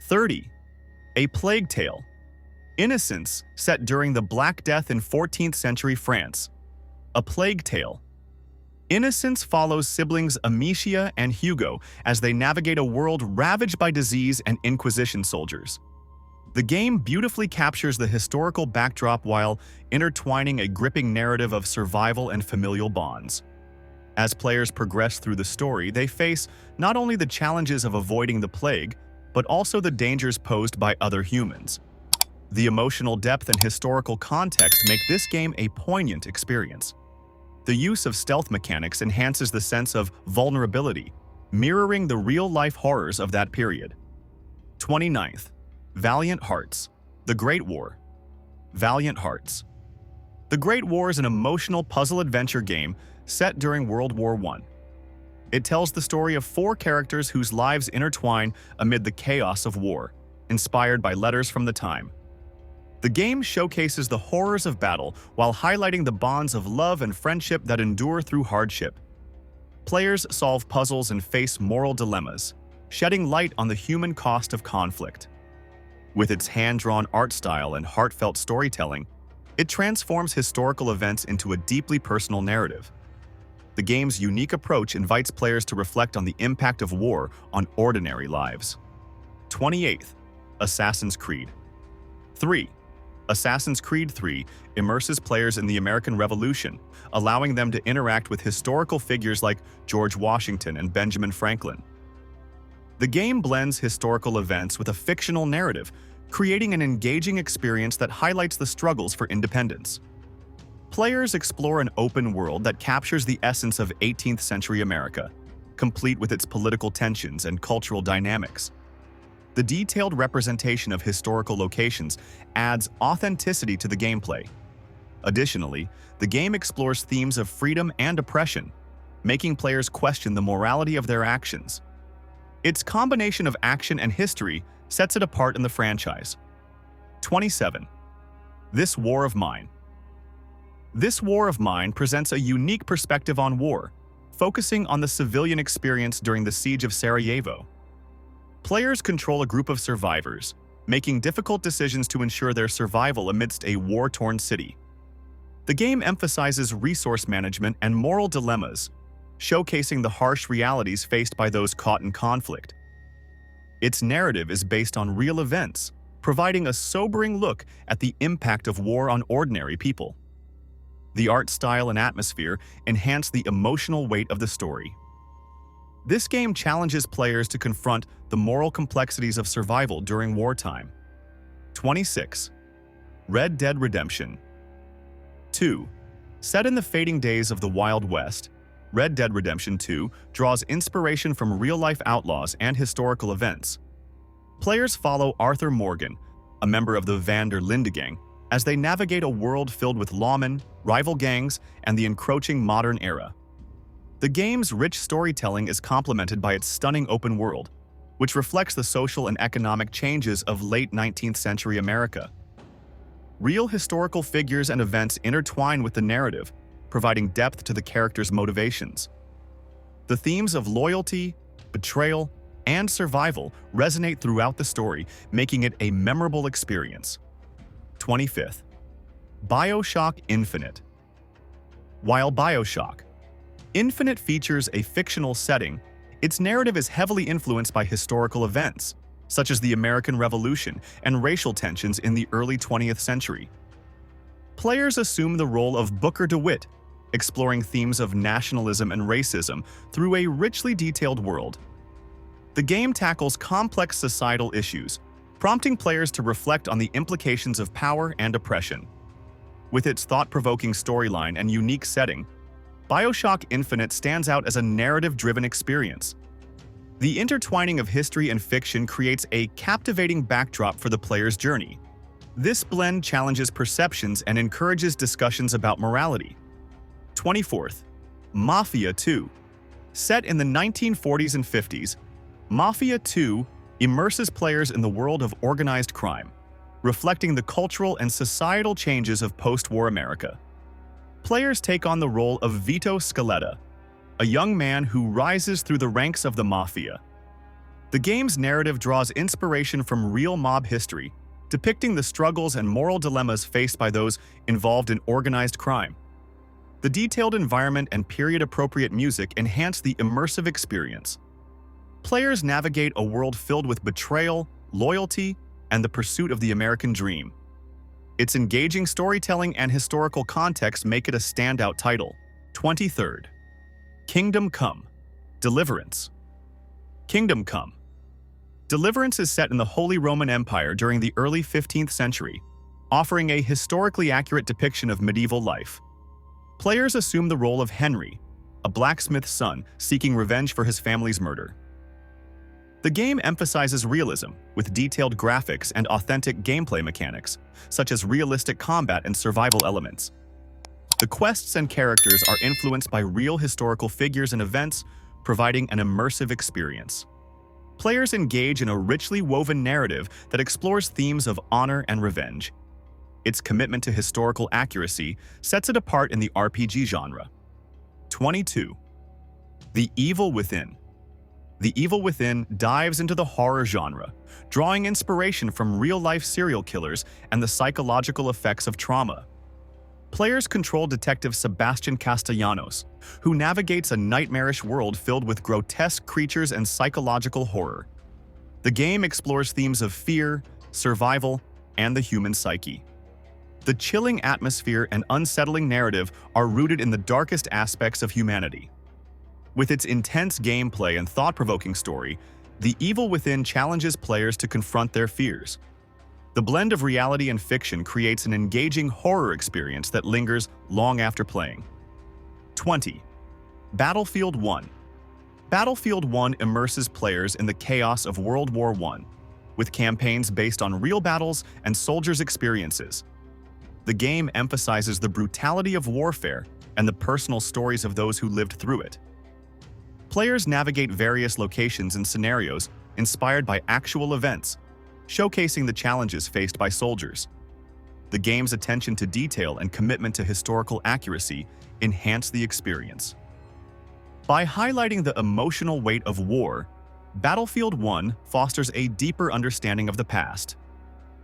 30. A Plague Tale. Innocence, set during the Black Death in 14th century France. A Plague Tale. Innocence follows siblings Amicia and Hugo as they navigate a world ravaged by disease and Inquisition soldiers. The game beautifully captures the historical backdrop while intertwining a gripping narrative of survival and familial bonds. As players progress through the story, they face not only the challenges of avoiding the plague, but also the dangers posed by other humans. The emotional depth and historical context make this game a poignant experience. The use of stealth mechanics enhances the sense of vulnerability, mirroring the real-life horrors of that period. 29th. Valiant Hearts. The Great War. Valiant Hearts. The Great War is an emotional puzzle-adventure game set during World War I. It tells the story of four characters whose lives intertwine amid the chaos of war, inspired by letters from the time. The game showcases the horrors of battle while highlighting the bonds of love and friendship that endure through hardship. Players solve puzzles and face moral dilemmas, shedding light on the human cost of conflict. With its hand-drawn art style and heartfelt storytelling, it transforms historical events into a deeply personal narrative. The game's unique approach invites players to reflect on the impact of war on ordinary lives. 28th. Assassin's Creed 3. Assassin's Creed 3 immerses players in the American Revolution, allowing them to interact with historical figures like George Washington and Benjamin Franklin. The game blends historical events with a fictional narrative, creating an engaging experience that highlights the struggles for independence. Players explore an open world that captures the essence of 18th century America, complete with its political tensions and cultural dynamics. The detailed representation of historical locations adds authenticity to the gameplay. Additionally, the game explores themes of freedom and oppression, making players question the morality of their actions. Its combination of action and history sets it apart in the franchise. 27. This War of Mine. This War of Mine presents a unique perspective on war, focusing on the civilian experience during the Siege of Sarajevo. Players control a group of survivors, making difficult decisions to ensure their survival amidst a war-torn city. The game emphasizes resource management and moral dilemmas, showcasing the harsh realities faced by those caught in conflict. Its narrative is based on real events, providing a sobering look at the impact of war on ordinary people. The art style and atmosphere enhance the emotional weight of the story. This game challenges players to confront the moral complexities of survival during wartime. 26. Red Dead Redemption 2. Set in the fading days of the Wild West, Red Dead Redemption 2 draws inspiration from real-life outlaws and historical events. Players follow Arthur Morgan, a member of the Van der Linde gang, as they navigate a world filled with lawmen, rival gangs, and the encroaching modern era. The game's rich storytelling is complemented by its stunning open world, which reflects the social and economic changes of late 19th century America. Real historical figures and events intertwine with the narrative, providing depth to the characters' motivations. The themes of loyalty, betrayal, and survival resonate throughout the story, making it a memorable experience. 25th. BioShock Infinite. While BioShock Infinite features a fictional setting, its narrative is heavily influenced by historical events, such as the American Revolution and racial tensions in the early 20th century. Players assume the role of Booker DeWitt, exploring themes of nationalism and racism through a richly detailed world. The game tackles complex societal issues, prompting players to reflect on the implications of power and oppression. With its thought-provoking storyline and unique setting, BioShock Infinite stands out as a narrative-driven experience. The intertwining of history and fiction creates a captivating backdrop for the player's journey. This blend challenges perceptions and encourages discussions about morality. 24th. Mafia 2. Set in the 1940s and 50s, Mafia 2 immerses players in the world of organized crime, reflecting the cultural and societal changes of post-war America. Players take on the role of Vito Scaletta, a young man who rises through the ranks of the mafia. The game's narrative draws inspiration from real mob history, depicting the struggles and moral dilemmas faced by those involved in organized crime. The detailed environment and period-appropriate music enhance the immersive experience. Players navigate a world filled with betrayal, loyalty, and the pursuit of the American dream. Its engaging storytelling and historical context make it a standout title. 23rd. Kingdom Come: Deliverance. Kingdom Come: Deliverance is set in the Holy Roman Empire during the early 15th century, offering a historically accurate depiction of medieval life. Players assume the role of Henry, a blacksmith's son seeking revenge for his family's murder. The game emphasizes realism, with detailed graphics and authentic gameplay mechanics, such as realistic combat and survival elements. The quests and characters are influenced by real historical figures and events, providing an immersive experience. Players engage in a richly woven narrative that explores themes of honor and revenge. Its commitment to historical accuracy sets it apart in the RPG genre. 22. The Evil Within. The Evil Within dives into the horror genre, drawing inspiration from real-life serial killers and the psychological effects of trauma. Players control Detective Sebastian Castellanos, who navigates a nightmarish world filled with grotesque creatures and psychological horror. The game explores themes of fear, survival, and the human psyche. The chilling atmosphere and unsettling narrative are rooted in the darkest aspects of humanity. With its intense gameplay and thought-provoking story, The Evil Within challenges players to confront their fears. The blend of reality and fiction creates an engaging horror experience that lingers long after playing. 20. Battlefield 1. Battlefield 1 immerses players in the chaos of World War I, with campaigns based on real battles and soldiers' experiences. The game emphasizes the brutality of warfare and the personal stories of those who lived through it. Players navigate various locations and scenarios inspired by actual events, showcasing the challenges faced by soldiers. The game's attention to detail and commitment to historical accuracy enhance the experience. By highlighting the emotional weight of war, Battlefield 1 fosters a deeper understanding of the past.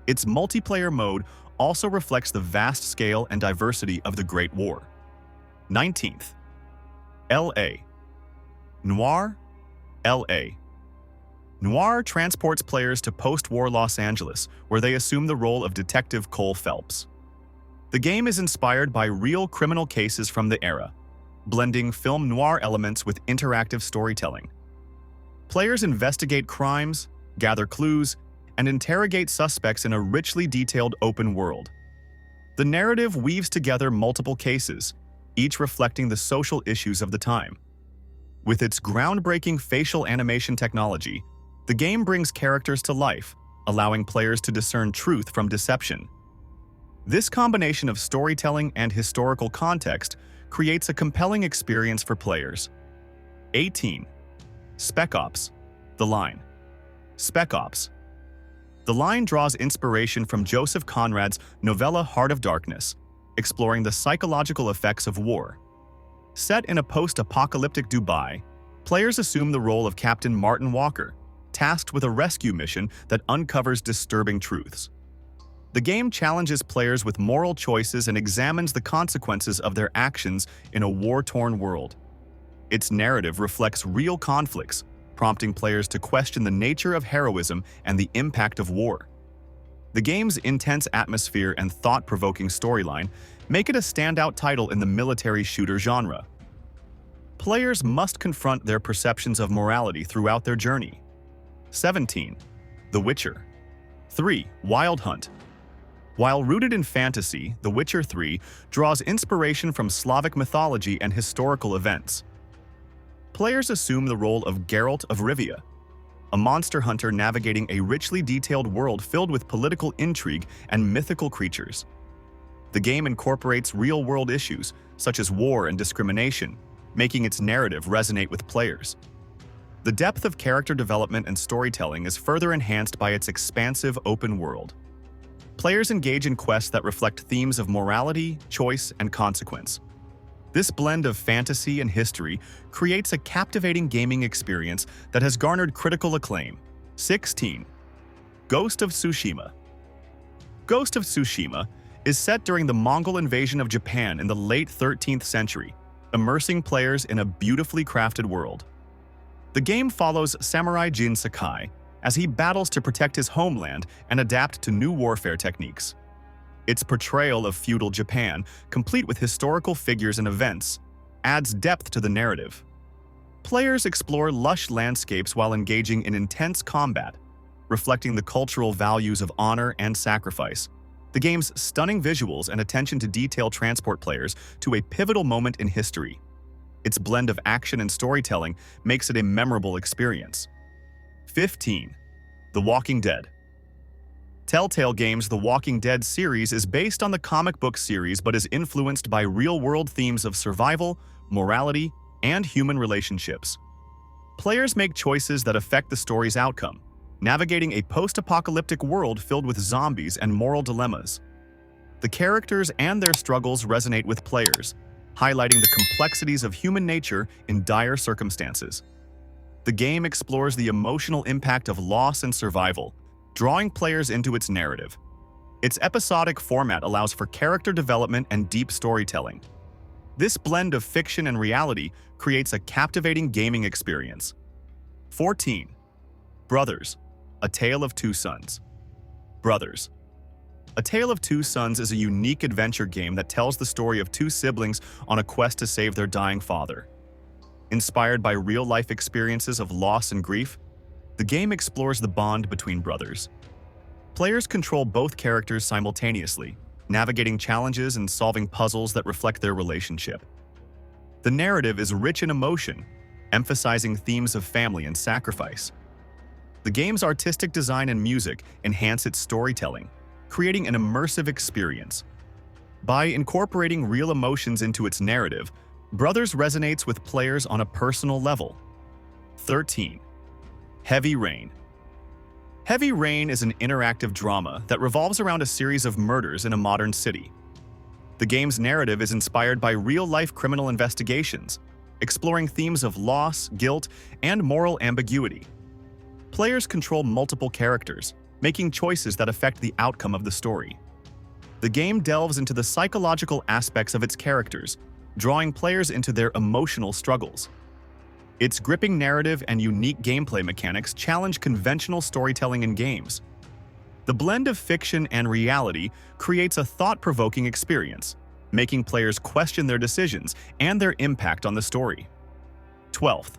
Its multiplayer mode also reflects the vast scale and diversity of the Great War. 19th. L.A. Noire, L.A. Noire transports players to post-war Los Angeles, where they assume the role of Detective Cole Phelps. The game is inspired by real criminal cases from the era, blending film noir elements with interactive storytelling. Players investigate crimes, gather clues, and interrogate suspects in a richly detailed open world. The narrative weaves together multiple cases, each reflecting the social issues of the time. With its groundbreaking facial animation technology, the game brings characters to life, allowing players to discern truth from deception. This combination of storytelling and historical context creates a compelling experience for players. 18. Spec Ops: The Line. Spec Ops: The Line draws inspiration from Joseph Conrad's novella Heart of Darkness, exploring the psychological effects of war. Set in a post-apocalyptic Dubai, players assume the role of Captain Martin Walker, tasked with a rescue mission that uncovers disturbing truths. The game challenges players with moral choices and examines the consequences of their actions in a war-torn world. Its narrative reflects real conflicts, prompting players to question the nature of heroism and the impact of war. The game's intense atmosphere and thought-provoking storyline make it a standout title in the military shooter genre. Players must confront their perceptions of morality throughout their journey. 17. The Witcher 3: Wild Hunt. While rooted in fantasy, The Witcher 3 draws inspiration from Slavic mythology and historical events. Players assume the role of Geralt of Rivia, a monster hunter navigating a richly detailed world filled with political intrigue and mythical creatures. The game incorporates real-world issues, such as war and discrimination, making its narrative resonate with players. The depth of character development and storytelling is further enhanced by its expansive open world. Players engage in quests that reflect themes of morality, choice, and consequence. This blend of fantasy and history creates a captivating gaming experience that has garnered critical acclaim. 16. Ghost of Tsushima. Ghost of Tsushima is set during the Mongol invasion of Japan in the late 13th century, immersing players in a beautifully crafted world. The game follows Samurai Jin Sakai as he battles to protect his homeland and adapt to new warfare techniques. Its portrayal of feudal Japan, complete with historical figures and events, adds depth to the narrative. Players explore lush landscapes while engaging in intense combat, reflecting the cultural values of honor and sacrifice. The game's stunning visuals and attention to detail transport players to a pivotal moment in history. Its blend of action and storytelling makes it a memorable experience. 15. The Walking Dead. Telltale Games' The Walking Dead series is based on the comic book series but is influenced by real-world themes of survival, morality, and human relationships. Players make choices that affect the story's outcome, navigating a post-apocalyptic world filled with zombies and moral dilemmas. The characters and their struggles resonate with players, highlighting the complexities of human nature in dire circumstances. The game explores the emotional impact of loss and survival, drawing players into its narrative. Its episodic format allows for character development and deep storytelling. This blend of fiction and reality creates a captivating gaming experience. 14. Brothers: A Tale of Two Sons. Brothers: A Tale of Two Sons is a unique adventure game that tells the story of two siblings on a quest to save their dying father. Inspired by real-life experiences of loss and grief, the game explores the bond between brothers. Players control both characters simultaneously, navigating challenges and solving puzzles that reflect their relationship. The narrative is rich in emotion, emphasizing themes of family and sacrifice. The game's artistic design and music enhance its storytelling, creating an immersive experience. By incorporating real emotions into its narrative, Brothers resonates with players on a personal level. 13. Heavy Rain. Heavy Rain is an interactive drama that revolves around a series of murders in a modern city. The game's narrative is inspired by real-life criminal investigations, exploring themes of loss, guilt, and moral ambiguity. Players control multiple characters, making choices that affect the outcome of the story. The game delves into the psychological aspects of its characters, drawing players into their emotional struggles. Its gripping narrative and unique gameplay mechanics challenge conventional storytelling in games. The blend of fiction and reality creates a thought-provoking experience, making players question their decisions and their impact on the story. 12th.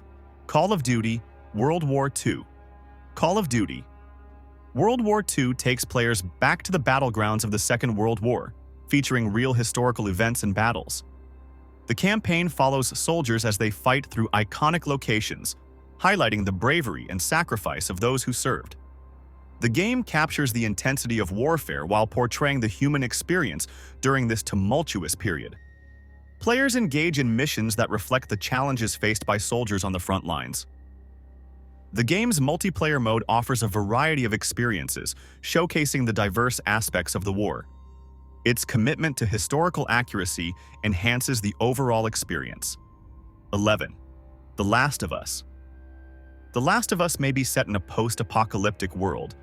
Call of Duty: World War II. Call of Duty: World War II takes players back to the battlegrounds of the Second World War, featuring real historical events and battles. The campaign follows soldiers as they fight through iconic locations, highlighting the bravery and sacrifice of those who served. The game captures the intensity of warfare while portraying the human experience during this tumultuous period. Players engage in missions that reflect the challenges faced by soldiers on the front lines. The game's multiplayer mode offers a variety of experiences, showcasing the diverse aspects of the war. Its commitment to historical accuracy enhances the overall experience. 11. The Last of Us. The Last of Us may be set in a post-apocalyptic world,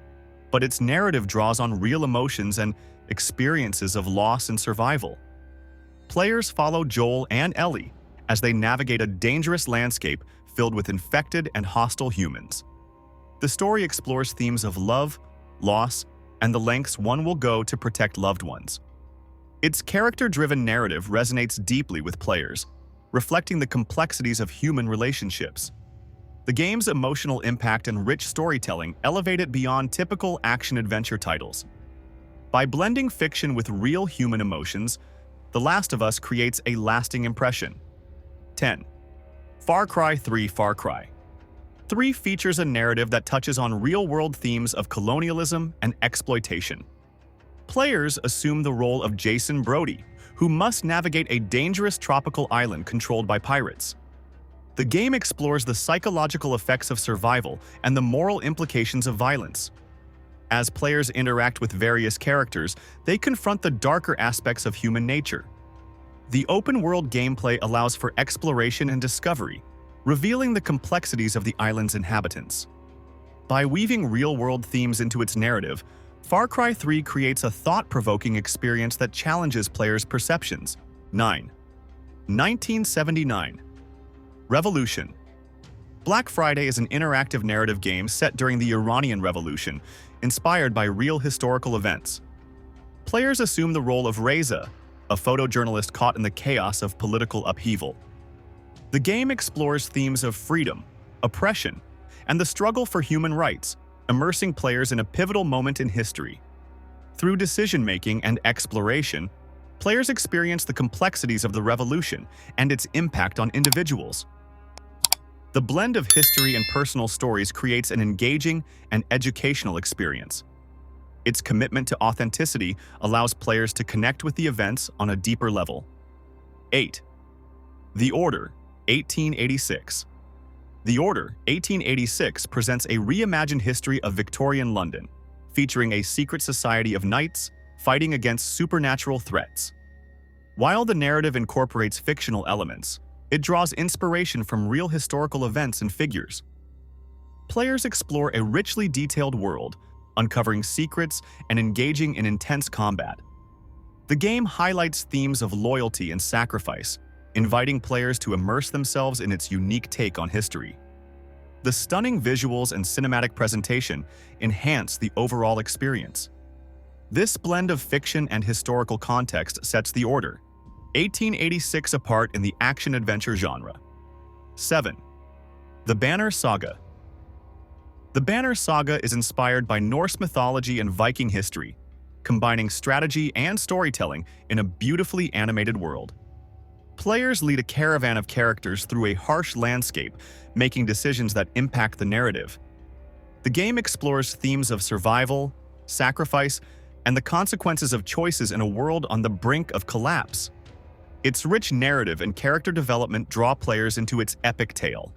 but its narrative draws on real emotions and experiences of loss and survival. Players follow Joel and Ellie as they navigate a dangerous landscape filled with infected and hostile humans. The story explores themes of love, loss, and the lengths one will go to protect loved ones. Its character-driven narrative resonates deeply with players, reflecting the complexities of human relationships. The game's emotional impact and rich storytelling elevate it beyond typical action-adventure titles. By blending fiction with real human emotions, The Last of Us creates a lasting impression. 10. Far Cry 3: Far Cry 3 features a narrative that touches on real-world themes of colonialism and exploitation. Players assume the role of Jason Brody, who must navigate a dangerous tropical island controlled by pirates. The game explores the psychological effects of survival and the moral implications of violence. As players interact with various characters, they confront the darker aspects of human nature. The open-world gameplay allows for exploration and discovery, revealing the complexities of the island's inhabitants. By weaving real-world themes into its narrative, Far Cry 3 creates a thought-provoking experience that challenges players' perceptions. 9. 1979. Revolution. Black Friday is an interactive narrative game set during the Iranian Revolution, inspired by real historical events. Players assume the role of Reza, a photojournalist caught in the chaos of political upheaval. The game explores themes of freedom, oppression, and the struggle for human rights, immersing players in a pivotal moment in history. Through decision-making and exploration, players experience the complexities of the revolution and its impact on individuals. The blend of history and personal stories creates an engaging and educational experience. Its commitment to authenticity allows players to connect with the events on a deeper level. 8. The Order, 1886. The Order, 1886 presents a reimagined history of Victorian London, featuring a secret society of knights fighting against supernatural threats. While the narrative incorporates fictional elements, it draws inspiration from real historical events and figures. Players explore a richly detailed world, uncovering secrets and engaging in intense combat. The game highlights themes of loyalty and sacrifice, inviting players to immerse themselves in its unique take on history. The stunning visuals and cinematic presentation enhance the overall experience. This blend of fiction and historical context sets The Order, 1886 apart in the action-adventure genre. 7. The Banner Saga. The Banner Saga is inspired by Norse mythology and Viking history, combining strategy and storytelling in a beautifully animated world. Players lead a caravan of characters through a harsh landscape, making decisions that impact the narrative. The game explores themes of survival, sacrifice, and the consequences of choices in a world on the brink of collapse. Its rich narrative and character development draw players into its epic tale.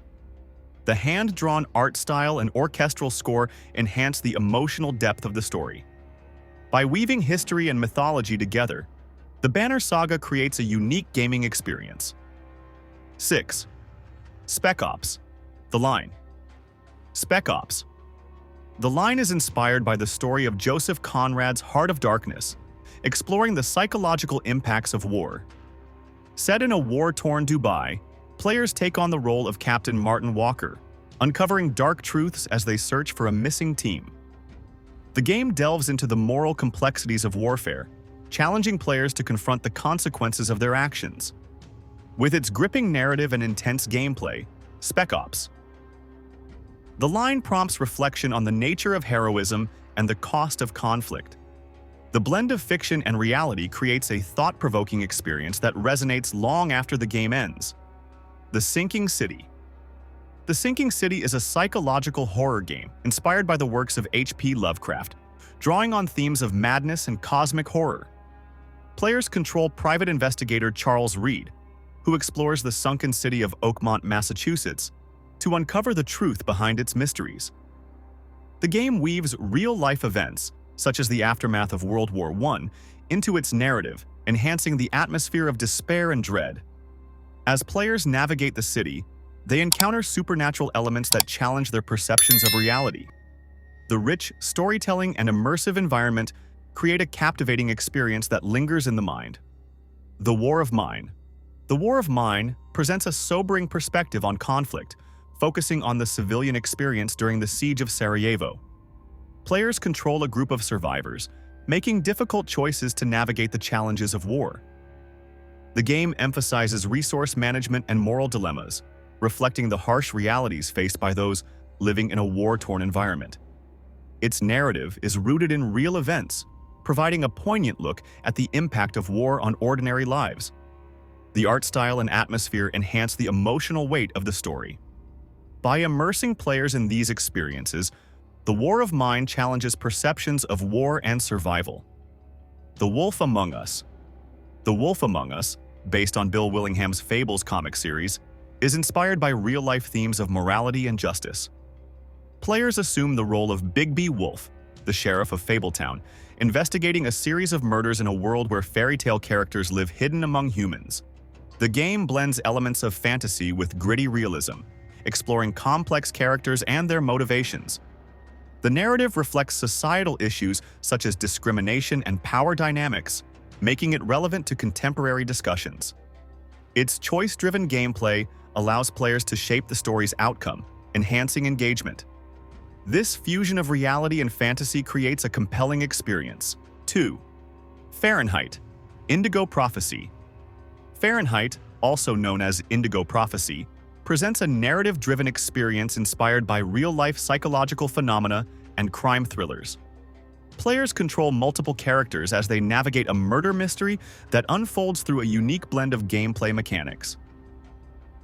The hand-drawn art style and orchestral score enhance the emotional depth of the story. By weaving history and mythology together, the Banner Saga creates a unique gaming experience. 6. Spec Ops: The Line. Spec Ops: The Line is inspired by the story of Joseph Conrad's Heart of Darkness, exploring the psychological impacts of war. Set in a war-torn Dubai, players take on the role of Captain Martin Walker, uncovering dark truths as they search for a missing team. The game delves into the moral complexities of warfare, challenging players to confront the consequences of their actions. With its gripping narrative and intense gameplay, Spec Ops: The Line prompts reflection on the nature of heroism and the cost of conflict. The blend of fiction and reality creates a thought-provoking experience that resonates long after the game ends. The Sinking City. The Sinking City is a psychological horror game inspired by the works of H.P. Lovecraft, drawing on themes of madness and cosmic horror. Players control private investigator Charles Reed, who explores the sunken city of Oakmont, Massachusetts, to uncover the truth behind its mysteries. The game weaves real-life events, such as the aftermath of World War I, into its narrative, enhancing the atmosphere of despair and dread. As players navigate the city, they encounter supernatural elements that challenge their perceptions of reality. The rich storytelling and immersive environment create a captivating experience that lingers in the mind. The War of Mine. The War of Mine presents a sobering perspective on conflict, focusing on the civilian experience during the Siege of Sarajevo. Players control a group of survivors, making difficult choices to navigate the challenges of war. The game emphasizes resource management and moral dilemmas, reflecting the harsh realities faced by those living in a war-torn environment. Its narrative is rooted in real events, providing a poignant look at the impact of war on ordinary lives. The art style and atmosphere enhance the emotional weight of the story. By immersing players in these experiences, The War of Mine challenges perceptions of war and survival. The Wolf Among Us. The Wolf Among Us, based on Bill Willingham's Fables comic series, is inspired by real-life themes of morality and justice. Players assume the role of Bigby Wolf, the sheriff of Fabletown, investigating a series of murders in a world where fairy tale characters live hidden among humans. The game blends elements of fantasy with gritty realism, exploring complex characters and their motivations. The narrative reflects societal issues such as discrimination and power dynamics, making it relevant to contemporary discussions. Its choice-driven gameplay allows players to shape the story's outcome, enhancing engagement. This fusion of reality and fantasy creates a compelling experience. 2. Fahrenheit: Indigo Prophecy. Fahrenheit, also known as Indigo Prophecy, presents a narrative-driven experience inspired by real-life psychological phenomena and crime thrillers. Players control multiple characters as they navigate a murder mystery that unfolds through a unique blend of gameplay mechanics.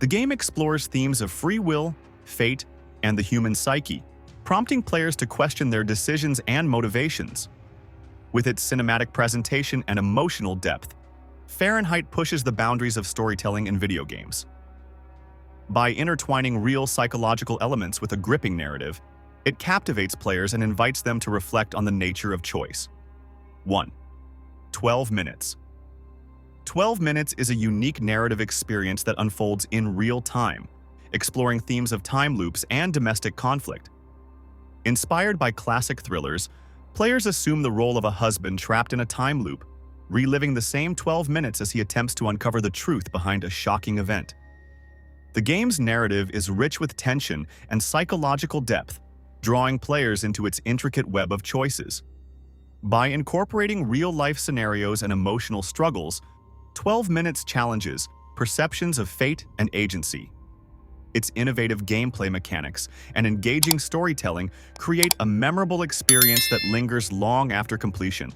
The game explores themes of free will, fate, and the human psyche, prompting players to question their decisions and motivations. With its cinematic presentation and emotional depth, Fahrenheit pushes the boundaries of storytelling in video games. By intertwining real psychological elements with a gripping narrative, it captivates players and invites them to reflect on the nature of choice. 1. 12 Minutes. 12 Minutes is a unique narrative experience that unfolds in real time, exploring themes of time loops and domestic conflict. Inspired by classic thrillers, players assume the role of a husband trapped in a time loop, reliving the same 12 minutes as he attempts to uncover the truth behind a shocking event. The game's narrative is rich with tension and psychological depth, drawing players into its intricate web of choices. By incorporating real-life scenarios and emotional struggles, 12 Minutes challenges perceptions of fate and agency. Its innovative gameplay mechanics and engaging storytelling create a memorable experience that lingers long after completion.